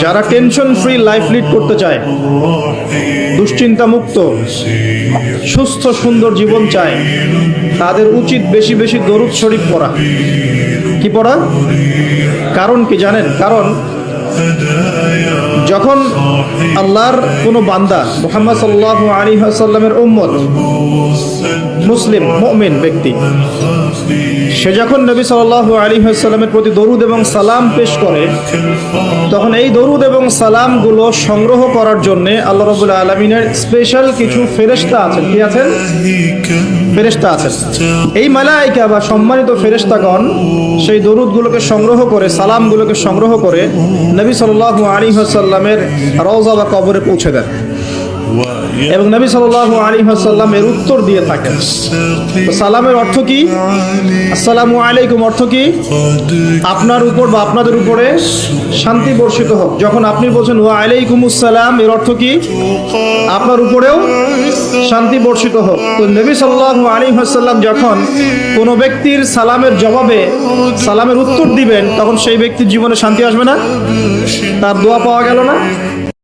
যারা tension free life lead করতে চায়, দুশ্চিন্তা মুক্ত সুস্থ সুন্দর জীবন চায়, তাদের উচিত বেশি বেশি দরুদ শরীফ পড়া। কি পড়া? কারণ কি জানেন? কারণ যখন আল্লাহর কোনো বান্দা মুহাম্মদ সাল্লাল্লাহু আলাইহি ওয়াসাল্লামের উম্মত মুসলিম মুমিন ব্যক্তি, সে যখন নবী সাল্লাল্লাহু আলাইহি ওয়াসাল্লামের প্রতি দরুদ এবং সালাম পেশ করে, তখন এই দরুদ এবং সালামগুলো সংগ্রহ করার জন্য আল্লাহ রাব্বুল আলামিনের স্পেশাল কিছু ফেরেশতা আছেন। কি আছেন? ফেরেশতা আছেন। এই মালায়েকা বা সম্মানিত ফেরেশতাগণ সেই দরুদগুলোকে সংগ্রহ করে, সালামগুলোকে সংগ্রহ করে নবী সাল্লাল্লাহু আলাইহি ওয়াসাল্লামের রওজা বা কবরে পৌঁছে দেন এবং নবী সাল্লাল্লাহু আলাইহি ওয়াসাল্লাম এর উত্তর দিয়ে থাকেন। তো সালামের অর্থ কি? আসসালামু আলাইকুম অর্থ কি? আপনার উপর বা আপনাদের উপরে শান্তি বর্ষিত হোক। যখন আপনি বলছেন ওয়া আলাইকুমুস সালাম, এর অর্থ কি? আপনার উপরেও শান্তি বর্ষিত হোক। তো নবী সাল্লাল্লাহু আলাইহি ওয়াসাল্লাম যখন কোনো ব্যক্তির সালামের জবাবে সালামের উত্তর দিবেন, তখন সেই ব্যক্তির জীবনে শান্তি আসবে না? তার দোয়া পাওয়া গেল না?